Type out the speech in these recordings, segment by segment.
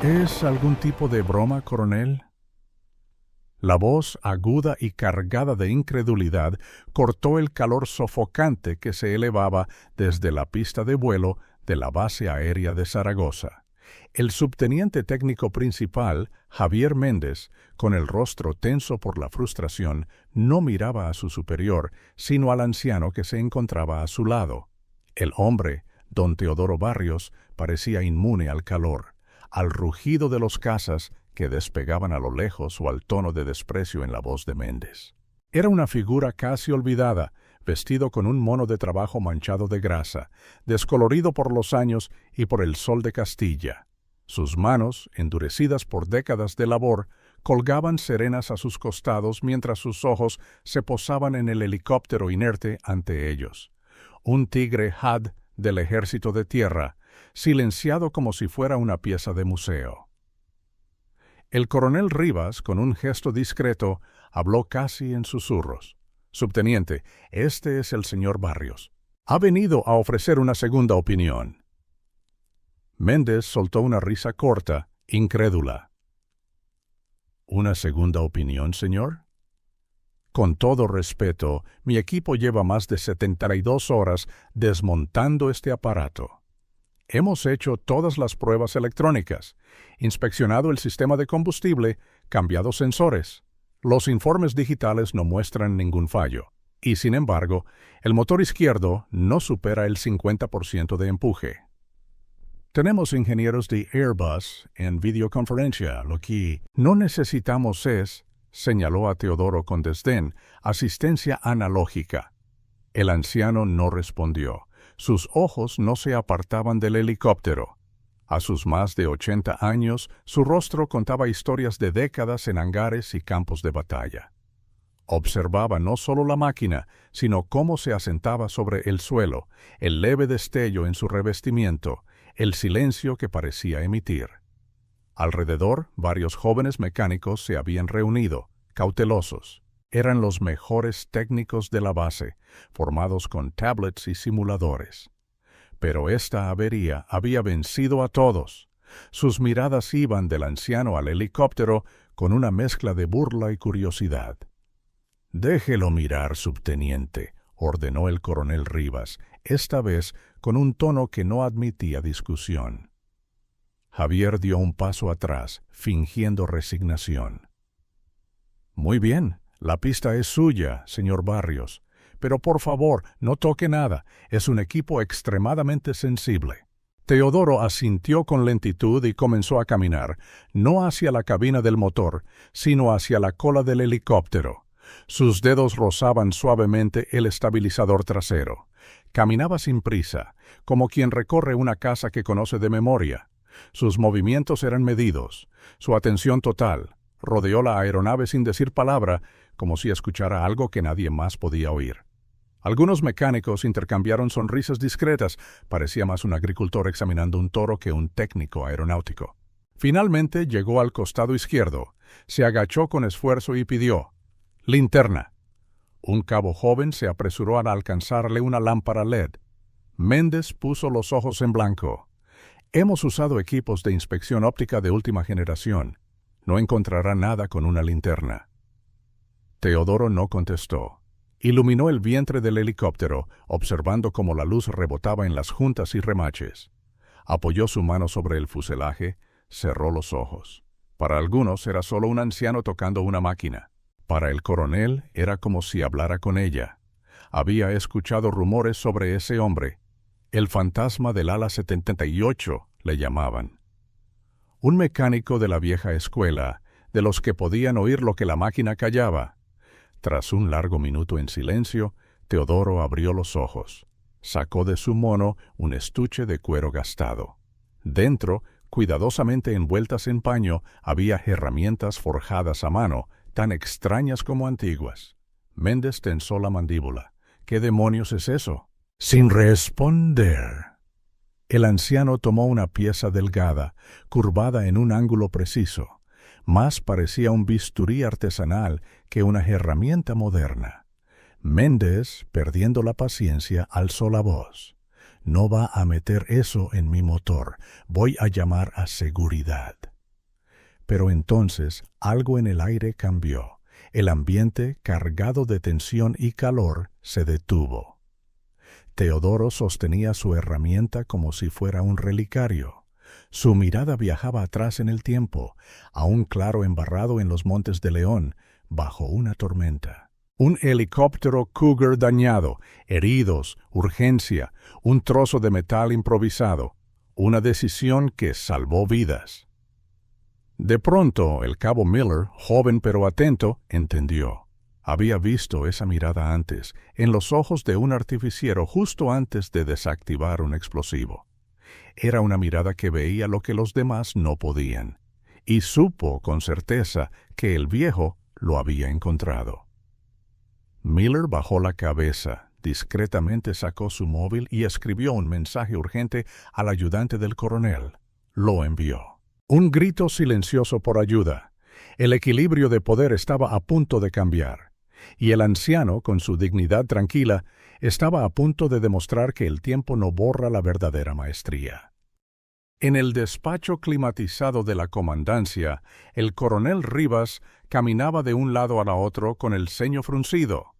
¿Es algún tipo de broma, coronel? La voz, aguda y cargada de incredulidad, cortó el calor sofocante que se elevaba desde la pista de vuelo de la base aérea de Zaragoza. El subteniente técnico principal, Javier Méndez, con el rostro tenso por la frustración, no miraba a su superior, sino al anciano que se encontraba a su lado. El hombre, don Teodoro Barrios, parecía inmune al calor, al rugido de los cazas que despegaban a lo lejos o al tono de desprecio en la voz de Méndez. Era una figura casi olvidada, vestido con un mono de trabajo manchado de grasa, descolorido por los años y por el sol de Castilla. Sus manos, endurecidas por décadas de labor, colgaban serenas a sus costados mientras sus ojos se posaban en el helicóptero inerte ante ellos. Un tigre HAD del Ejército de Tierra, silenciado como si fuera una pieza de museo. El coronel Rivas, con un gesto discreto, habló casi en susurros. «Subteniente, este es el señor Barrios. Ha venido a ofrecer una segunda opinión». Méndez soltó una risa corta, incrédula. «¿Una segunda opinión, señor?» «Con todo respeto, mi equipo lleva más de 72 horas desmontando este aparato. Hemos hecho todas las pruebas electrónicas, inspeccionado el sistema de combustible, cambiado sensores. Los informes digitales no muestran ningún fallo, y sin embargo, el motor izquierdo no supera el 50% de empuje. Tenemos ingenieros de Airbus en videoconferencia, lo que no necesitamos es, señaló a Teodoro con desdén, asistencia analógica. El anciano no respondió. Sus ojos no se apartaban del helicóptero. A sus más de 80 años, su rostro contaba historias de décadas en hangares y campos de batalla. Observaba no solo la máquina, sino cómo se asentaba sobre el suelo, el leve destello en su revestimiento, el silencio que parecía emitir. Alrededor, varios jóvenes mecánicos se habían reunido, cautelosos. Eran los mejores técnicos de la base, formados con tablets y simuladores. Pero esta avería había vencido a todos. Sus miradas iban del anciano al helicóptero con una mezcla de burla y curiosidad. «Déjelo mirar, subteniente», ordenó el coronel Rivas, esta vez con un tono que no admitía discusión. Javier dio un paso atrás, fingiendo resignación. «Muy bien. La pista es suya, señor Barrios, pero por favor, no toque nada, es un equipo extremadamente sensible». Teodoro asintió con lentitud y comenzó a caminar, no hacia la cabina del motor, sino hacia la cola del helicóptero. Sus dedos rozaban suavemente el estabilizador trasero. Caminaba sin prisa, como quien recorre una casa que conoce de memoria. Sus movimientos eran medidos, su atención total. Rodeó la aeronave sin decir palabra, como si escuchara algo que nadie más podía oír. Algunos mecánicos intercambiaron sonrisas discretas, parecía más un agricultor examinando un toro que un técnico aeronáutico. Finalmente llegó al costado izquierdo, se agachó con esfuerzo y pidió: «Linterna». Un cabo joven se apresuró a alcanzarle una lámpara LED. Méndez puso los ojos en blanco. «Hemos usado equipos de inspección óptica de última generación. No encontrará nada con una linterna». Teodoro no contestó. Iluminó el vientre del helicóptero, observando cómo la luz rebotaba en las juntas y remaches. Apoyó su mano sobre el fuselaje, cerró los ojos. Para algunos era solo un anciano tocando una máquina. Para el coronel era como si hablara con ella. Había escuchado rumores sobre ese hombre. El fantasma del ala 78 le llamaban. Un mecánico de la vieja escuela, de los que podían oír lo que la máquina callaba. Tras un largo minuto en silencio, Teodoro abrió los ojos. Sacó de su mono un estuche de cuero gastado. Dentro, cuidadosamente envueltas en paño, había herramientas forjadas a mano, tan extrañas como antiguas. Méndez tensó la mandíbula. «¿Qué demonios es eso?» «Sin responder». El anciano tomó una pieza delgada, curvada en un ángulo preciso. Más parecía un bisturí artesanal que una herramienta moderna. Méndez, perdiendo la paciencia, alzó la voz. No va a meter eso en mi motor. Voy a llamar a seguridad. Pero entonces algo en el aire cambió. El ambiente, cargado de tensión y calor, se detuvo. Teodoro sostenía su herramienta como si fuera un relicario. Su mirada viajaba atrás en el tiempo, a un claro embarrado en los Montes de León, bajo una tormenta. Un helicóptero Cougar dañado, heridos, urgencia, un trozo de metal improvisado, una decisión que salvó vidas. De pronto, el cabo Miller, joven pero atento, entendió. Había visto esa mirada antes, en los ojos de un artificiero justo antes de desactivar un explosivo. Era una mirada que veía lo que los demás no podían, y supo con certeza que el viejo lo había encontrado. Miller bajó la cabeza, discretamente sacó su móvil y escribió un mensaje urgente al ayudante del coronel. Lo envió. Un grito silencioso por ayuda. El equilibrio de poder estaba a punto de cambiar, y el anciano, con su dignidad tranquila, estaba a punto de demostrar que el tiempo no borra la verdadera maestría. En el despacho climatizado de la comandancia, el coronel Rivas caminaba de un lado a otro con el ceño fruncido.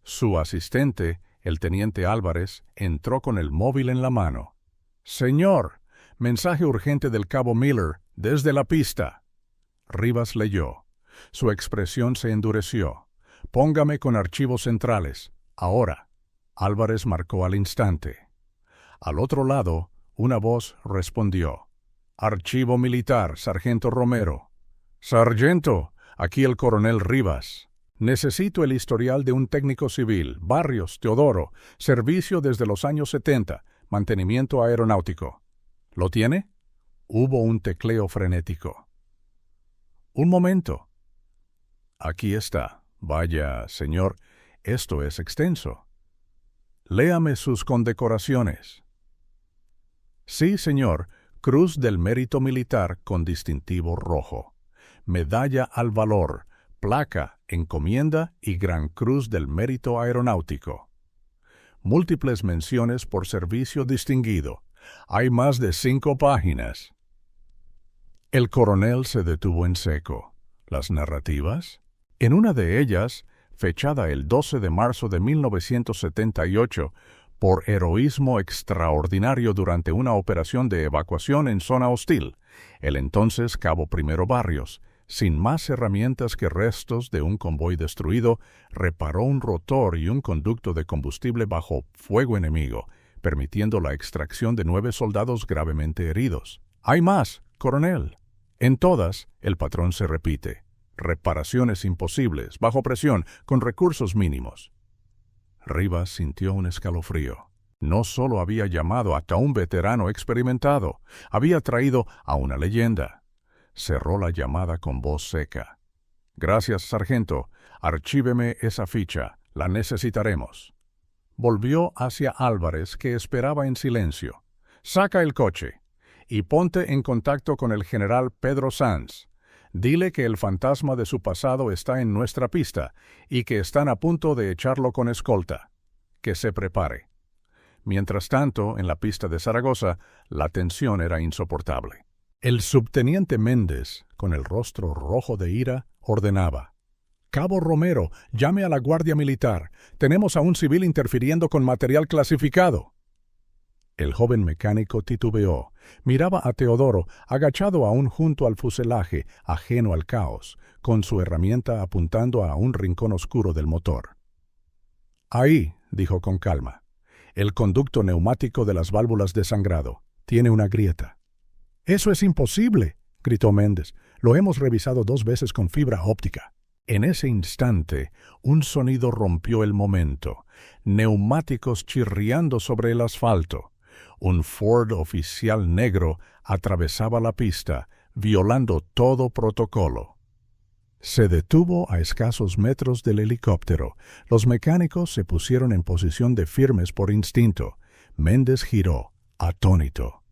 Su asistente, el teniente Álvarez, entró con el móvil en la mano. «Señor, mensaje urgente del cabo Miller, desde la pista». Rivas leyó. Su expresión se endureció. «Póngame con archivos centrales. Ahora». Álvarez marcó al instante. Al otro lado, una voz respondió. «Archivo militar, sargento Romero». «Sargento, aquí el coronel Rivas. Necesito el historial de un técnico civil, Barrios, Teodoro, servicio desde los años 70, mantenimiento aeronáutico». «¿Lo tiene?» Hubo un tecleo frenético. «Un momento». «Aquí está. Vaya, señor, esto es extenso. Léame sus condecoraciones». «Sí, señor, Cruz del Mérito Militar con distintivo rojo, Medalla al Valor, Placa, Encomienda y Gran Cruz del Mérito Aeronáutico. Múltiples menciones por servicio distinguido. Hay más de 5 páginas». El coronel se detuvo en seco. ¿Las narrativas? En una de ellas, fechada el 12 de marzo de 1978, por heroísmo extraordinario durante una operación de evacuación en zona hostil, el entonces cabo Primero Barrios, sin más herramientas que restos de un convoy destruido, reparó un rotor y un conducto de combustible bajo fuego enemigo, permitiendo la extracción de 9 soldados gravemente heridos. «Hay más, coronel». En todas, el patrón se repite. Reparaciones imposibles, bajo presión, con recursos mínimos. Rivas sintió un escalofrío. No solo había llamado hasta un veterano experimentado, había traído a una leyenda. Cerró la llamada con voz seca. «Gracias, sargento. Archíveme esa ficha. La necesitaremos». Volvió hacia Álvarez, que esperaba en silencio. «Saca el coche y ponte en contacto con el general Pedro Sanz. Dile que el fantasma de su pasado está en nuestra pista y que están a punto de echarlo con escolta. Que se prepare». Mientras tanto, en la pista de Zaragoza, la tensión era insoportable. El subteniente Méndez, con el rostro rojo de ira, ordenaba. «Cabo Romero, llame a la Guardia Militar. Tenemos a un civil interfiriendo con material clasificado». El joven mecánico titubeó. Miraba a Teodoro, agachado aún junto al fuselaje, ajeno al caos, con su herramienta apuntando a un rincón oscuro del motor. «Ahí», dijo con calma. «El conducto neumático de las válvulas de sangrado. Tiene una grieta». «¡Eso es imposible!», gritó Méndez. «Lo hemos revisado 2 veces con fibra óptica». En ese instante, un sonido rompió el momento. Neumáticos chirriando sobre el asfalto. Un Ford oficial negro atravesaba la pista, violando todo protocolo. Se detuvo a escasos metros del helicóptero. Los mecánicos se pusieron en posición de firmes por instinto. Méndez giró, atónito.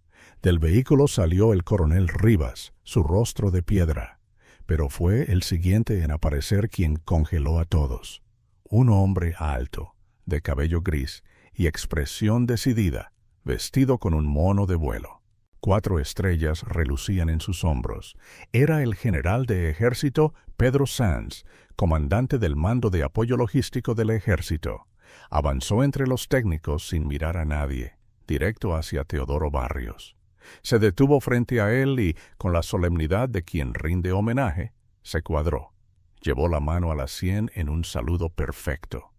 Del vehículo salió el coronel Rivas, su rostro de piedra. Pero fue el siguiente en aparecer quien congeló a todos. Un hombre alto, de cabello gris y expresión decidida, vestido con un mono de vuelo. 4 estrellas relucían en sus hombros. Era el general de ejército Pedro Sanz, comandante del mando de apoyo logístico del ejército. Avanzó entre los técnicos sin mirar a nadie, directo hacia Teodoro Barrios. Se detuvo frente a él y, con la solemnidad de quien rinde homenaje, se cuadró. Llevó la mano a la sien en un saludo perfecto.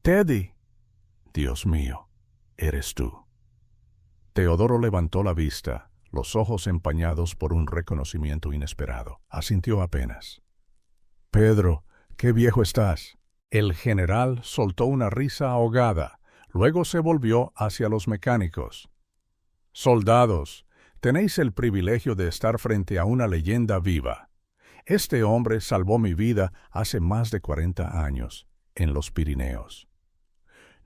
«Teddy». «Dios mío, eres tú». Teodoro levantó la vista, los ojos empañados por un reconocimiento inesperado. Asintió apenas. «Pedro, qué viejo estás». El general soltó una risa ahogada. Luego se volvió hacia los mecánicos. «Soldados, tenéis el privilegio de estar frente a una leyenda viva. Este hombre salvó mi vida hace más de 40 años, en los Pirineos.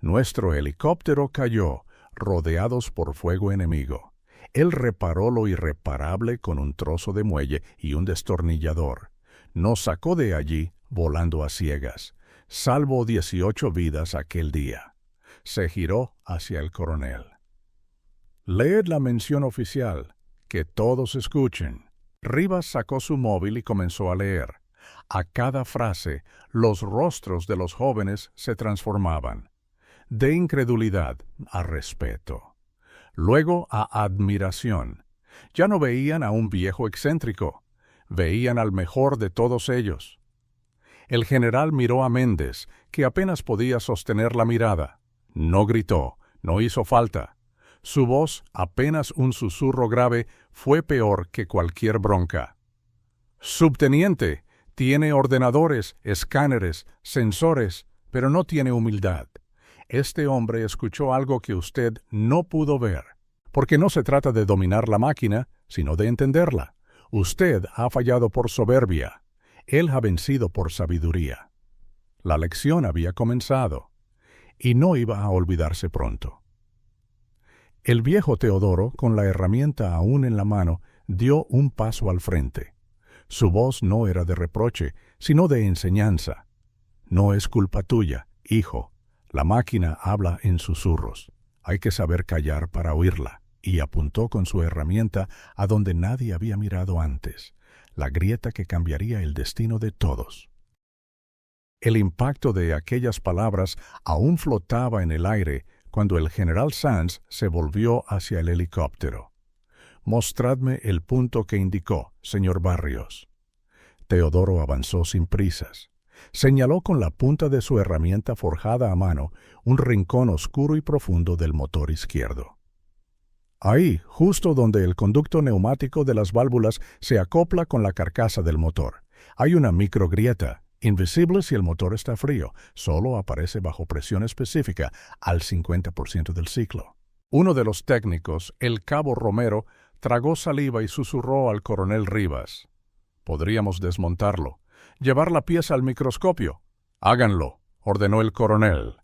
Nuestro helicóptero cayó, rodeados por fuego enemigo. Él reparó lo irreparable con un trozo de muelle y un destornillador. Nos sacó de allí volando a ciegas. Salvó 18 vidas aquel día». Se giró hacia el coronel. «Leed la mención oficial, que todos escuchen». Rivas sacó su móvil y comenzó a leer. A cada frase, los rostros de los jóvenes se transformaban. De incredulidad a respeto. Luego a admiración. Ya no veían a un viejo excéntrico. Veían al mejor de todos ellos. El general miró a Méndez, que apenas podía sostener la mirada. No gritó, no hizo falta. Su voz, apenas un susurro grave, fue peor que cualquier bronca. «Subteniente, tiene ordenadores, escáneres, sensores, pero no tiene humildad. Este hombre escuchó algo que usted no pudo ver, porque no se trata de dominar la máquina, sino de entenderla. Usted ha fallado por soberbia. Él ha vencido por sabiduría». La lección había comenzado, y no iba a olvidarse pronto. El viejo Teodoro, con la herramienta aún en la mano, dio un paso al frente. Su voz no era de reproche, sino de enseñanza. «No es culpa tuya, hijo. La máquina habla en susurros. Hay que saber callar para oírla». Y apuntó con su herramienta a donde nadie había mirado antes, la grieta que cambiaría el destino de todos. El impacto de aquellas palabras aún flotaba en el aire cuando el general Sanz se volvió hacia el helicóptero. «Mostradme el punto que indicó, señor Barrios». Teodoro avanzó sin prisas. Señaló con la punta de su herramienta forjada a mano un rincón oscuro y profundo del motor izquierdo. «Ahí, justo donde el conducto neumático de las válvulas se acopla con la carcasa del motor, hay una microgrieta, invisible si el motor está frío, solo aparece bajo presión específica al 50% del ciclo». Uno de los técnicos, el cabo Romero, tragó saliva y susurró al coronel Rivas. «Podríamos desmontarlo, llevar la pieza al microscopio». «Háganlo», ordenó el coronel.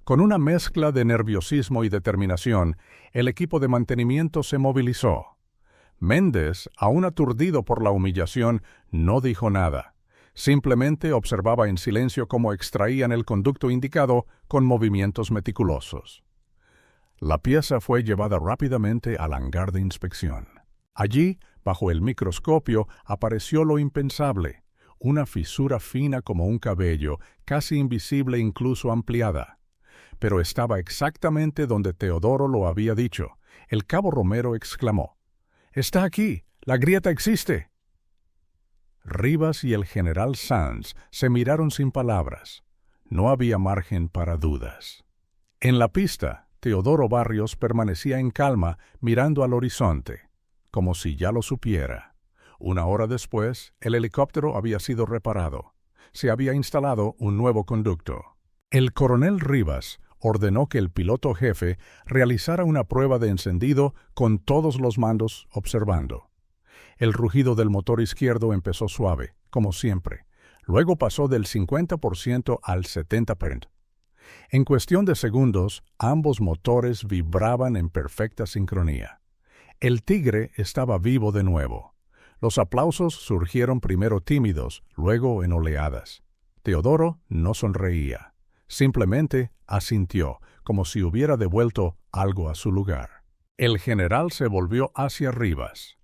Con una mezcla de nerviosismo y determinación, el equipo de mantenimiento se movilizó. Méndez, aún aturdido por la humillación, no dijo nada. Simplemente observaba en silencio cómo extraían el conducto indicado con movimientos meticulosos. La pieza fue llevada rápidamente al hangar de inspección. Allí, bajo el microscopio, apareció lo impensable, una fisura fina como un cabello, casi invisible incluso ampliada. Pero estaba exactamente donde Teodoro lo había dicho. El cabo Romero exclamó: «¡Está aquí! ¡La grieta existe!». Rivas y el general Sanz se miraron sin palabras. No había margen para dudas. En la pista, Teodoro Barrios permanecía en calma, mirando al horizonte, como si ya lo supiera. Una hora después, el helicóptero había sido reparado. Se había instalado un nuevo conducto. El coronel Rivas ordenó que el piloto jefe realizara una prueba de encendido con todos los mandos observando. El rugido del motor izquierdo empezó suave, como siempre. Luego pasó del 50% al 70%. En cuestión de segundos, ambos motores vibraban en perfecta sincronía. El Tigre estaba vivo de nuevo. Los aplausos surgieron primero tímidos, luego en oleadas. Teodoro no sonreía. Simplemente asintió, como si hubiera devuelto algo a su lugar. El general se volvió hacia Rivas.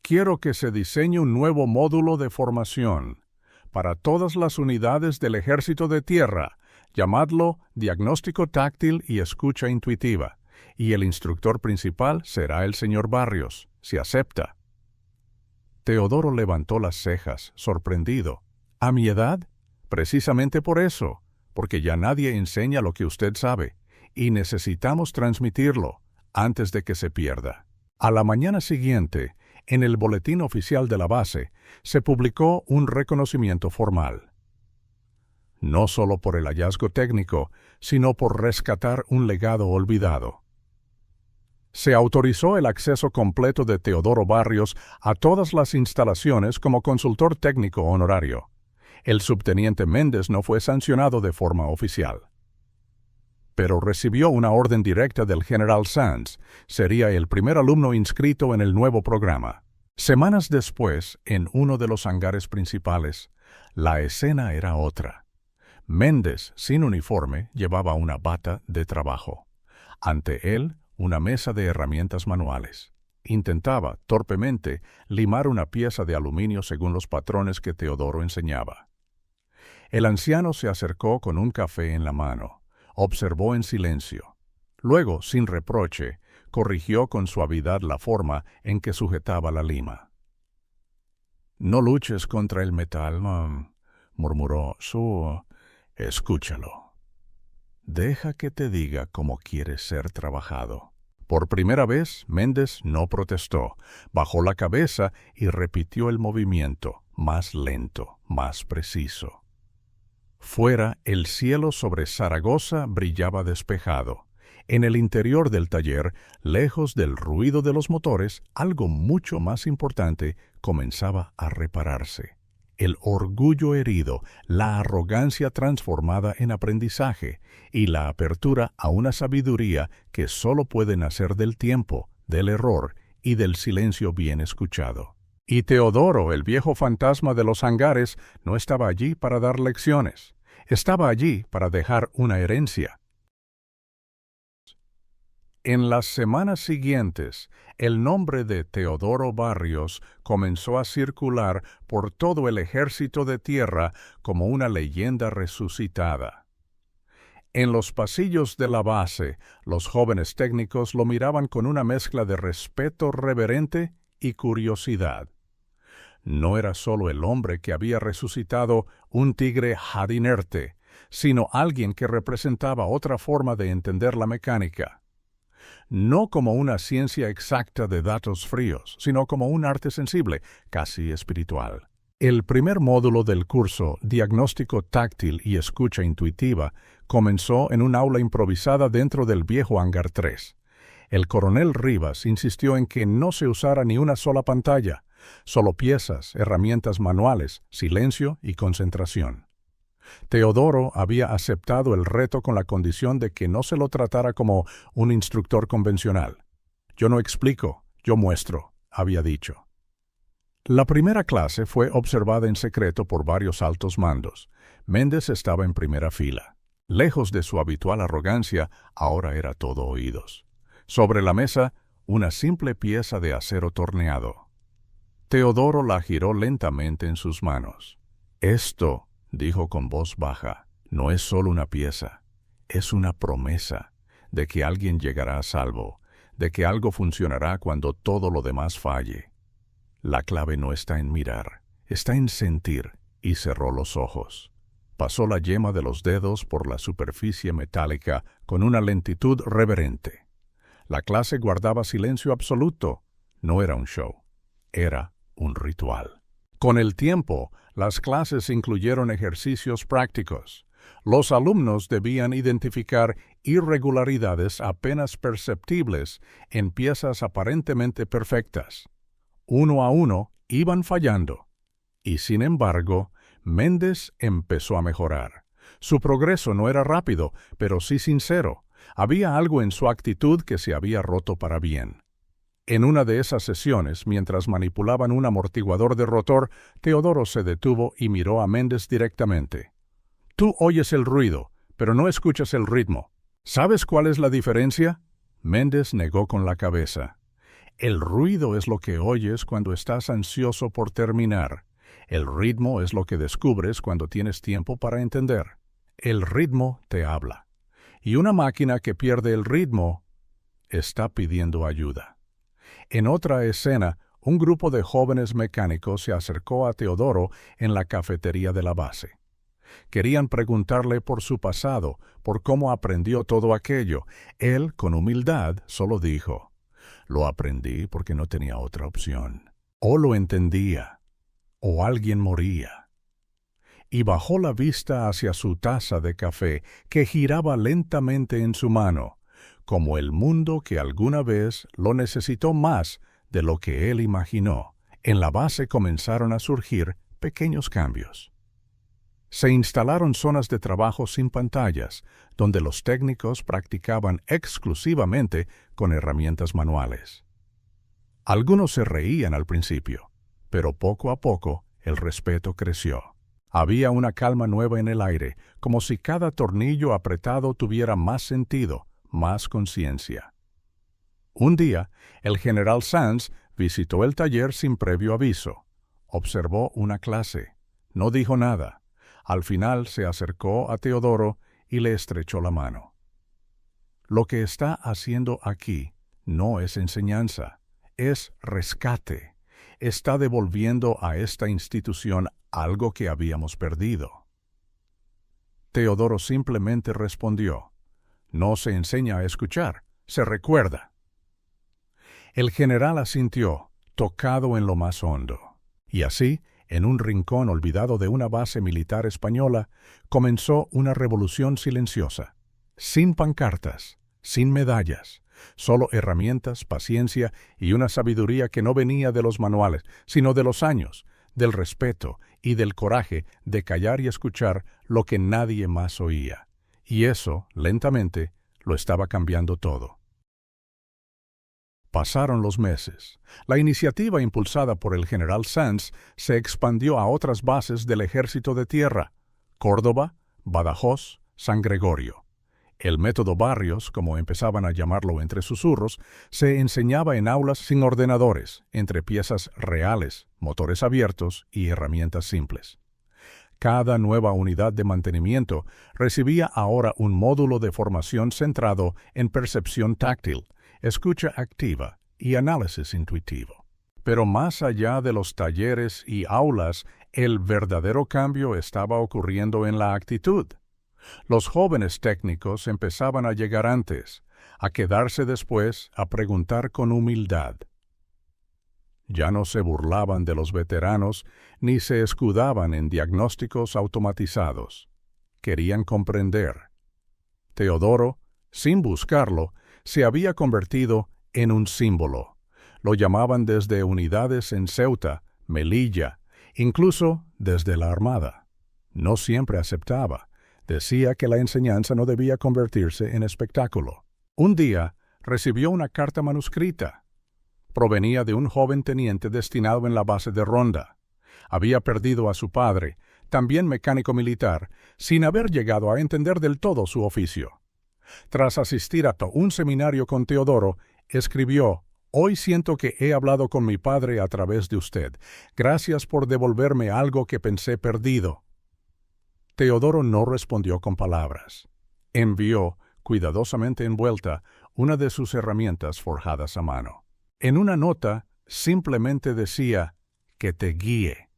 Quiero que se diseñe un nuevo módulo de formación para todas las unidades del Ejército de Tierra. Llamadlo Diagnóstico Táctil y Escucha Intuitiva, y el instructor principal será el señor Barrios, si acepta. Teodoro levantó las cejas, sorprendido. ¿A mi edad? Precisamente por eso, porque ya nadie enseña lo que usted sabe, y necesitamos transmitirlo antes de que se pierda. A la mañana siguiente, en el boletín oficial de la base, se publicó un reconocimiento formal. No solo por el hallazgo técnico, sino por rescatar un legado olvidado. Se autorizó el acceso completo de Teodoro Barrios a todas las instalaciones como consultor técnico honorario. El subteniente Méndez no fue sancionado de forma oficial, pero recibió una orden directa del general Sands. Sería el primer alumno inscrito en el nuevo programa. Semanas después, en uno de los hangares principales, la escena era otra. Méndez, sin uniforme, llevaba una bata de trabajo. Ante él, una mesa de herramientas manuales. Intentaba, torpemente, limar una pieza de aluminio según los patrones que Teodoro enseñaba. El anciano se acercó con un café en la mano. Observó en silencio. Luego, sin reproche, corrigió con suavidad la forma en que sujetaba la lima. «No luches contra el metal», murmuró. «Escúchalo. Deja que te diga cómo quieres ser trabajado». Por primera vez, Méndez no protestó. Bajó la cabeza y repitió el movimiento, más lento, más preciso. Fuera, el cielo sobre Zaragoza brillaba despejado. En el interior del taller, lejos del ruido de los motores, algo mucho más importante comenzaba a repararse. El orgullo herido, la arrogancia transformada en aprendizaje y la apertura a una sabiduría que solo puede nacer del tiempo, del error y del silencio bien escuchado. Y Teodoro, el viejo fantasma de los hangares, no estaba allí para dar lecciones. Estaba allí para dejar una herencia. En las semanas siguientes, el nombre de Teodoro Barrios comenzó a circular por todo el Ejército de Tierra como una leyenda resucitada. En los pasillos de la base, los jóvenes técnicos lo miraban con una mezcla de respeto reverente y curiosidad. No era solo el hombre que había resucitado un tigre jadinerte, sino alguien que representaba otra forma de entender la mecánica. No como una ciencia exacta de datos fríos, sino como un arte sensible, casi espiritual. El primer módulo del curso, Diagnóstico Táctil y Escucha Intuitiva, comenzó en un aula improvisada dentro del viejo hangar 3. El coronel Rivas insistió en que no se usara ni una sola pantalla, solo piezas, herramientas manuales, silencio y concentración. Teodoro había aceptado el reto con la condición de que no se lo tratara como un instructor convencional. «Yo no explico, yo muestro», había dicho. La primera clase fue observada en secreto por varios altos mandos. Méndez estaba en primera fila. Lejos de su habitual arrogancia, ahora era todo oídos. Sobre la mesa, una simple pieza de acero torneado. Teodoro la giró lentamente en sus manos. «Esto», dijo con voz baja, «no es solo una pieza, es una promesa de que alguien llegará a salvo, de que algo funcionará cuando todo lo demás falle. La clave no está en mirar, está en sentir», y cerró los ojos. Pasó la yema de los dedos por la superficie metálica con una lentitud reverente. La clase guardaba silencio absoluto. No era un show, era un ritual. Con el tiempo, las clases incluyeron ejercicios prácticos. Los alumnos debían identificar irregularidades apenas perceptibles en piezas aparentemente perfectas. Uno a uno iban fallando. Y sin embargo, Méndez empezó a mejorar. Su progreso no era rápido, pero sí sincero. Había algo en su actitud que se había roto para bien. En una de esas sesiones, mientras manipulaban un amortiguador de rotor, Teodoro se detuvo y miró a Méndez directamente. «Tú oyes el ruido, pero no escuchas el ritmo. ¿Sabes cuál es la diferencia? Méndez negó con la cabeza. El ruido es lo que oyes cuando estás ansioso por terminar. El ritmo es lo que descubres cuando tienes tiempo para entender. El ritmo te habla. Y una máquina que pierde el ritmo está pidiendo ayuda. En otra escena, un grupo de jóvenes mecánicos se acercó a Teodoro en la cafetería de la base. Querían preguntarle por su pasado, por cómo aprendió todo aquello. Él, con humildad, solo dijo: «Lo aprendí porque no tenía otra opción. O lo entendía, o alguien moría». Y bajó la vista hacia su taza de café, que giraba lentamente en su mano, como el mundo que alguna vez lo necesitó más de lo que él imaginó. En la base comenzaron a surgir pequeños cambios. Se instalaron zonas de trabajo sin pantallas, donde los técnicos practicaban exclusivamente con herramientas manuales. Algunos se reían al principio, pero poco a poco el respeto creció. Había una calma nueva en el aire, como si cada tornillo apretado tuviera más sentido, más conciencia. Un día, el general Sanz visitó el taller sin previo aviso. Observó una clase. No dijo nada. Al final se acercó a Teodoro y le estrechó la mano. Lo que está haciendo aquí no es enseñanza, es rescate. Está devolviendo a esta institución algo que habíamos perdido. Teodoro simplemente respondió: «No se enseña a escuchar, se recuerda». El general asintió, tocado en lo más hondo. Y así, en un rincón olvidado de una base militar española, comenzó una revolución silenciosa, sin pancartas, sin medallas, solo herramientas, paciencia y una sabiduría que no venía de los manuales, sino de los años, del respeto y del coraje de callar y escuchar lo que nadie más oía. Y eso, lentamente, lo estaba cambiando todo. Pasaron los meses. La iniciativa impulsada por el general Sanz se expandió a otras bases del Ejército de Tierra: Córdoba, Badajoz, San Gregorio. El método Barrios, como empezaban a llamarlo entre susurros, se enseñaba en aulas sin ordenadores, entre piezas reales, motores abiertos y herramientas simples. Cada nueva unidad de mantenimiento recibía ahora un módulo de formación centrado en percepción táctil, escucha activa y análisis intuitivo. Pero más allá de los talleres y aulas, el verdadero cambio estaba ocurriendo en la actitud. Los jóvenes técnicos empezaban a llegar antes, a quedarse después, a preguntar con humildad. Ya no se burlaban de los veteranos ni se escudaban en diagnósticos automatizados. Querían comprender. Teodoro, sin buscarlo, se había convertido en un símbolo. Lo llamaban desde unidades en Ceuta, Melilla, incluso desde la Armada. No siempre aceptaba. Decía que la enseñanza no debía convertirse en espectáculo. Un día recibió una carta manuscrita. Provenía de un joven teniente destinado en la base de Ronda. Había perdido a su padre, también mecánico militar, sin haber llegado a entender del todo su oficio. Tras asistir a un seminario con Teodoro, escribió: «Hoy siento que he hablado con mi padre a través de usted. Gracias por devolverme algo que pensé perdido». Teodoro no respondió con palabras. Envió, cuidadosamente envuelta, una de sus herramientas forjadas a mano. En una nota simplemente decía: «Que te guíe,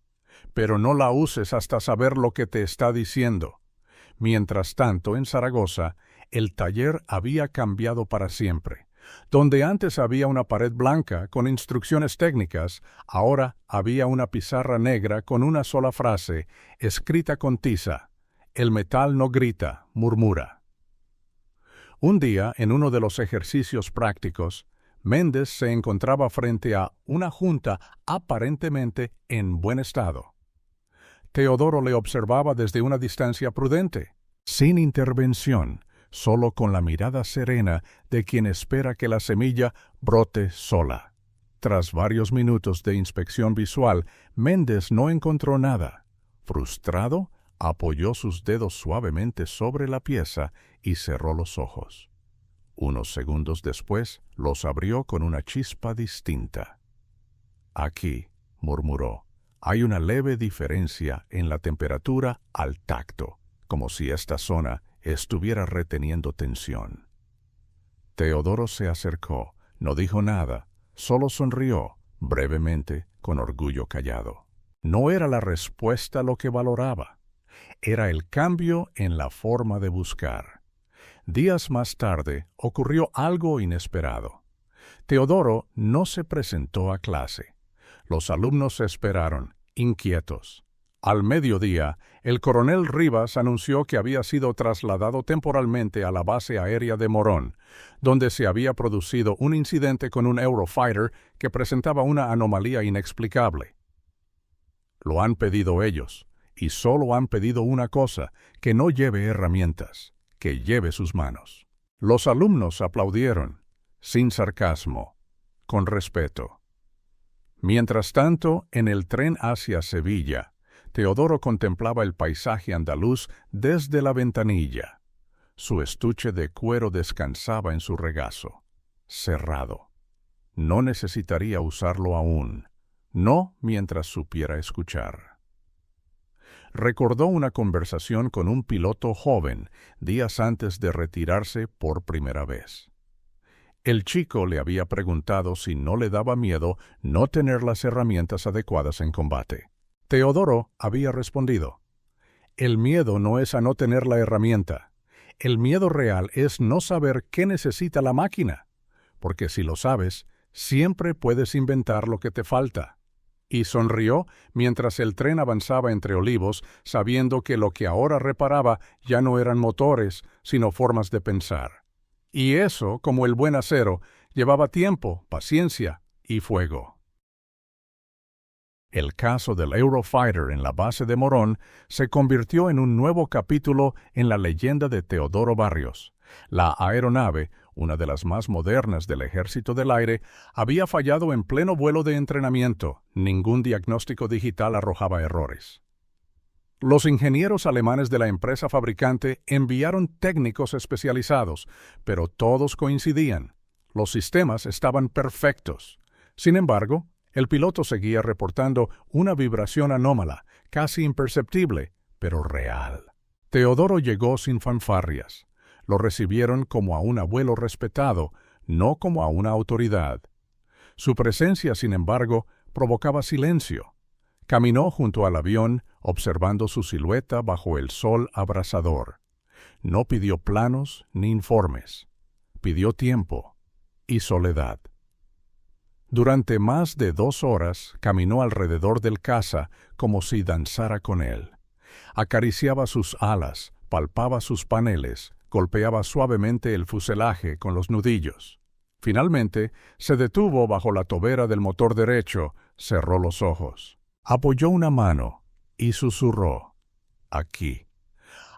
pero no la uses hasta saber lo que te está diciendo». Mientras tanto, en Zaragoza, el taller había cambiado para siempre. Donde antes había una pared blanca con instrucciones técnicas, ahora había una pizarra negra con una sola frase, escrita con tiza: «El metal no grita, murmura». Un día, en uno de los ejercicios prácticos, Méndez se encontraba frente a una junta aparentemente en buen estado. Teodoro le observaba desde una distancia prudente, sin intervención, solo con la mirada serena de quien espera que la semilla brote sola. Tras varios minutos de inspección visual, Méndez no encontró nada. Frustrado, apoyó sus dedos suavemente sobre la pieza y cerró los ojos. Unos segundos después los abrió con una chispa distinta. «Aquí», murmuró, «hay una leve diferencia en la temperatura al tacto, como si esta zona estuviera reteniendo tensión». Teodoro se acercó, no dijo nada, solo sonrió, brevemente, con orgullo callado. No era la respuesta lo que valoraba, era el cambio en la forma de buscar. Días más tarde ocurrió algo inesperado. Teodoro no se presentó a clase. Los alumnos esperaron, inquietos. Al mediodía, el coronel Rivas anunció que había sido trasladado temporalmente a la base aérea de Morón, donde se había producido un incidente con un Eurofighter que presentaba una anomalía inexplicable. Lo han pedido ellos, y solo han pedido una cosa, que no lleve herramientas, que lleve sus manos. Los alumnos aplaudieron, sin sarcasmo, con respeto. Mientras tanto, en el tren hacia Sevilla, Teodoro contemplaba el paisaje andaluz desde la ventanilla. Su estuche de cuero descansaba en su regazo, cerrado. No necesitaría usarlo aún, no mientras supiera escuchar. Recordó una conversación con un piloto joven días antes de retirarse por primera vez. El chico le había preguntado si no le daba miedo no tener las herramientas adecuadas en combate. Teodoro había respondido: «El miedo no es a no tener la herramienta. El miedo real es no saber qué necesita la máquina, porque si lo sabes, siempre puedes inventar lo que te falta». Y sonrió mientras el tren avanzaba entre olivos, sabiendo que lo que ahora reparaba ya no eran motores, sino formas de pensar. Y eso, como el buen acero, llevaba tiempo, paciencia y fuego. El caso del Eurofighter en la base de Morón se convirtió en un nuevo capítulo en la leyenda de Teodoro Barrios. La aeronave, una de las más modernas del Ejército del Aire, había fallado en pleno vuelo de entrenamiento. Ningún diagnóstico digital arrojaba errores. Los ingenieros alemanes de la empresa fabricante enviaron técnicos especializados, pero todos coincidían. Los sistemas estaban perfectos. Sin embargo, el piloto seguía reportando una vibración anómala, casi imperceptible, pero real. Teodoro llegó sin fanfarrias. Lo recibieron como a un abuelo respetado, no como a una autoridad. Su presencia, sin embargo, provocaba silencio. Caminó junto al avión, observando su silueta bajo el sol abrasador. No pidió planos ni informes. Pidió tiempo y soledad. Durante más de 2 horas caminó alrededor del caza como si danzara con él. Acariciaba sus alas, palpaba sus paneles, golpeaba suavemente el fuselaje con los nudillos. Finalmente, se detuvo bajo la tobera del motor derecho, cerró los ojos. Apoyó una mano y susurró: «Aquí.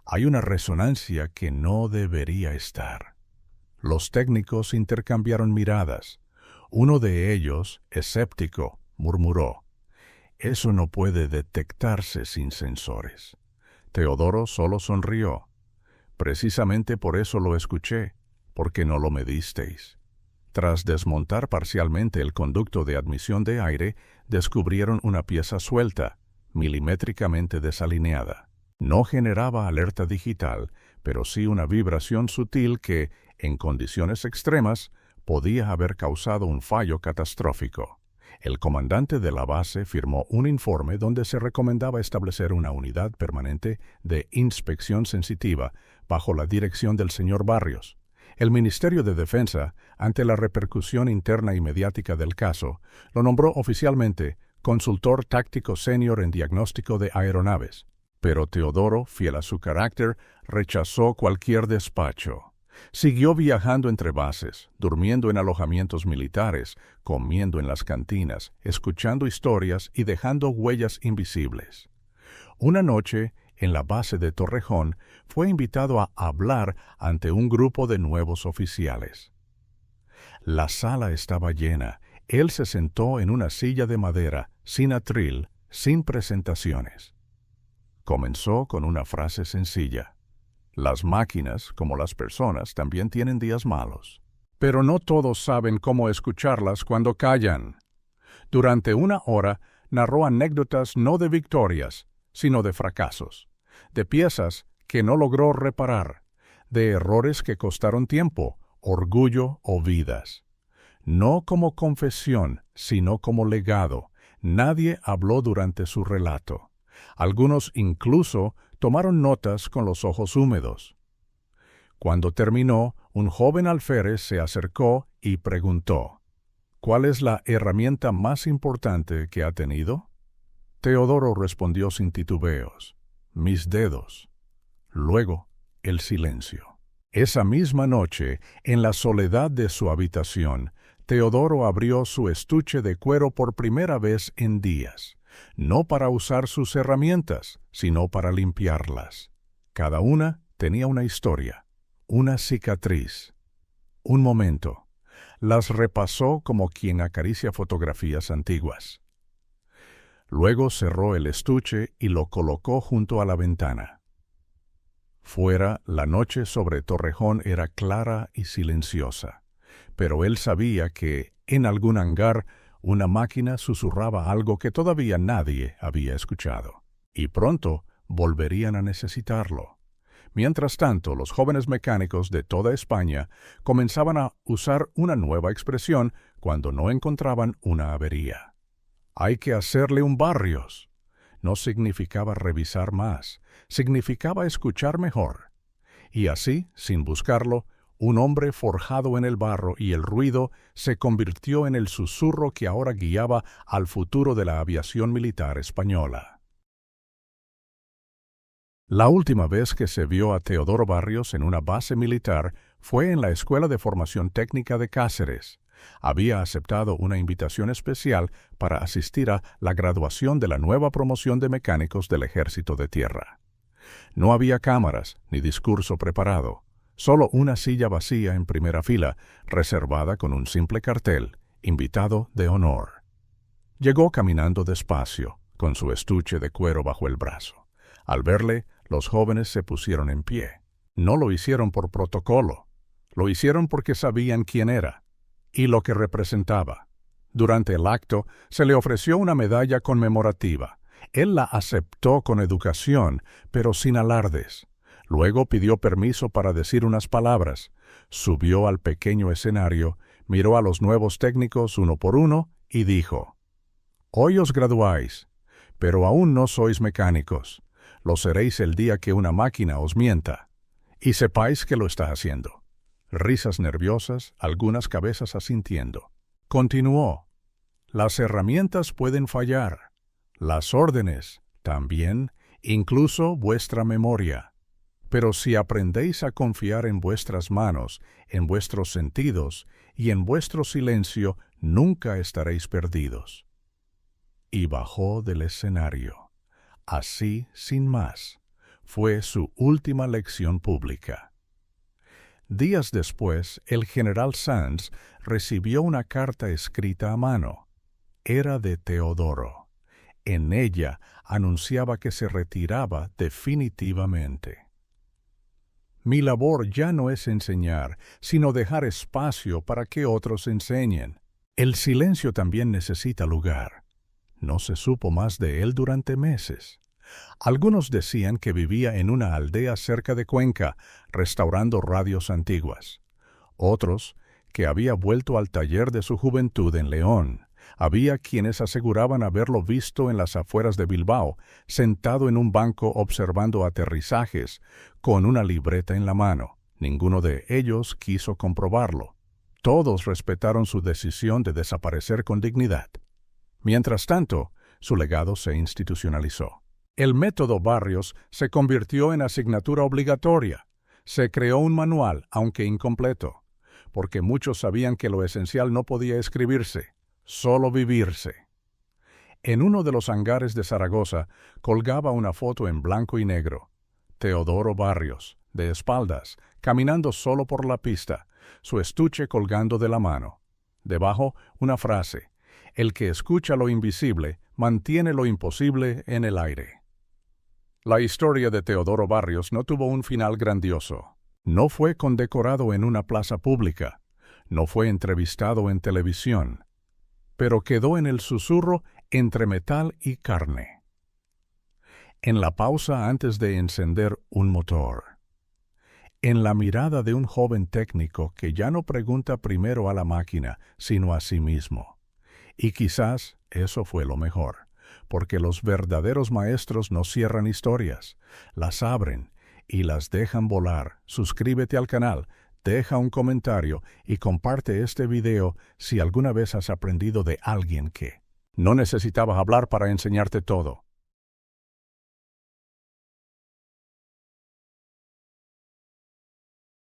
Hay una resonancia que no debería estar». Los técnicos intercambiaron miradas. Uno de ellos, escéptico, murmuró: «Eso no puede detectarse sin sensores». Teodoro solo sonrió. «Precisamente por eso lo escuché, porque no lo medisteis». Tras desmontar parcialmente el conducto de admisión de aire, descubrieron una pieza suelta, milimétricamente desalineada. No generaba alerta digital, pero sí una vibración sutil que, en condiciones extremas, podía haber causado un fallo catastrófico. El comandante de la base firmó un informe donde se recomendaba establecer una unidad permanente de inspección sensitiva bajo la dirección del señor Barrios. El Ministerio de Defensa, ante la repercusión interna y mediática del caso, lo nombró oficialmente consultor táctico senior en diagnóstico de aeronaves. Pero Teodoro, fiel a su carácter, rechazó cualquier despacho. Siguió viajando entre bases, durmiendo en alojamientos militares, comiendo en las cantinas, escuchando historias y dejando huellas invisibles. Una noche, en la base de Torrejón, fue invitado a hablar ante un grupo de nuevos oficiales. La sala estaba llena. Él se sentó en una silla de madera, sin atril, sin presentaciones. Comenzó con una frase sencilla. Las máquinas, como las personas, también tienen días malos. Pero no todos saben cómo escucharlas cuando callan. Durante 1 hora narró anécdotas no de victorias, sino de fracasos, de piezas que no logró reparar, de errores que costaron tiempo, orgullo o vidas. No como confesión, sino como legado. Nadie habló durante su relato. Algunos incluso tomaron notas con los ojos húmedos. Cuando terminó, un joven alférez se acercó y preguntó: ¿Cuál es la herramienta más importante que ha tenido? Teodoro respondió sin titubeos: mis dedos. Luego, el silencio. Esa misma noche, en la soledad de su habitación, Teodoro abrió su estuche de cuero por primera vez en días, no para usar sus herramientas, sino para limpiarlas. Cada una tenía una historia, una cicatriz, un momento. Las repasó como quien acaricia fotografías antiguas. Luego cerró el estuche y lo colocó junto a la ventana. Fuera, la noche sobre Torrejón era clara y silenciosa, pero él sabía que, en algún hangar, una máquina susurraba algo que todavía nadie había escuchado, y pronto volverían a necesitarlo. Mientras tanto, los jóvenes mecánicos de toda España comenzaban a usar una nueva expresión cuando no encontraban una avería. Hay que hacerle un Barrios. No significaba revisar más, significaba escuchar mejor. Y así, sin buscarlo, un hombre forjado en el barro y el ruido se convirtió en el susurro que ahora guiaba al futuro de la aviación militar española. La última vez que se vio a Teodoro Barrios en una base militar fue en la Escuela de Formación Técnica de Cáceres. Había aceptado una invitación especial para asistir a la graduación de la nueva promoción de mecánicos del Ejército de Tierra. No había cámaras ni discurso preparado, solo una silla vacía en primera fila, reservada con un simple cartel: invitado de honor. Llegó caminando despacio, con su estuche de cuero bajo el brazo. Al verle, los jóvenes se pusieron en pie. No lo hicieron por protocolo, lo hicieron porque sabían quién era y lo que representaba. Durante el acto se le ofreció una medalla conmemorativa. Él la aceptó con educación, pero sin alardes. Luego pidió permiso para decir unas palabras. Subió al pequeño escenario, miró a los nuevos técnicos uno por uno y dijo: «Hoy os graduáis, pero aún no sois mecánicos. Lo seréis el día que una máquina os mienta. Y sepáis que lo está haciendo». Risas nerviosas, algunas cabezas asintiendo. Continuó: «Las herramientas pueden fallar, las órdenes también, incluso vuestra memoria. Pero si aprendéis a confiar en vuestras manos, en vuestros sentidos y en vuestro silencio, nunca estaréis perdidos». Y bajó del escenario. Así, sin más, fue su última lección pública. Días después, el general Sanz recibió una carta escrita a mano. Era de Teodoro. En ella anunciaba que se retiraba definitivamente. Mi labor ya no es enseñar, sino dejar espacio para que otros enseñen. El silencio también necesita lugar. No se supo más de él durante meses. Algunos decían que vivía en una aldea cerca de Cuenca, restaurando radios antiguas. Otros, que había vuelto al taller de su juventud en León. Había quienes aseguraban haberlo visto en las afueras de Bilbao, sentado en un banco observando aterrizajes, con una libreta en la mano. Ninguno de ellos quiso comprobarlo. Todos respetaron su decisión de desaparecer con dignidad. Mientras tanto, su legado se institucionalizó. El método Barrios se convirtió en asignatura obligatoria. Se creó un manual, aunque incompleto, porque muchos sabían que lo esencial no podía escribirse, solo vivirse. En uno de los hangares de Zaragoza colgaba una foto en blanco y negro. Teodoro Barrios, de espaldas, caminando solo por la pista, su estuche colgando de la mano. Debajo, una frase: «El que escucha lo invisible, mantiene lo imposible en el aire». La historia de Teodoro Barrios no tuvo un final grandioso. No fue condecorado en una plaza pública. No fue entrevistado en televisión. Pero quedó en el susurro entre metal y carne. En la pausa antes de encender un motor. En la mirada de un joven técnico que ya no pregunta primero a la máquina, sino a sí mismo. Y quizás eso fue lo mejor, porque los verdaderos maestros no cierran historias, las abren y las dejan volar. Suscríbete al canal, deja un comentario y comparte este video si alguna vez has aprendido de alguien que no necesitabas hablar para enseñarte todo.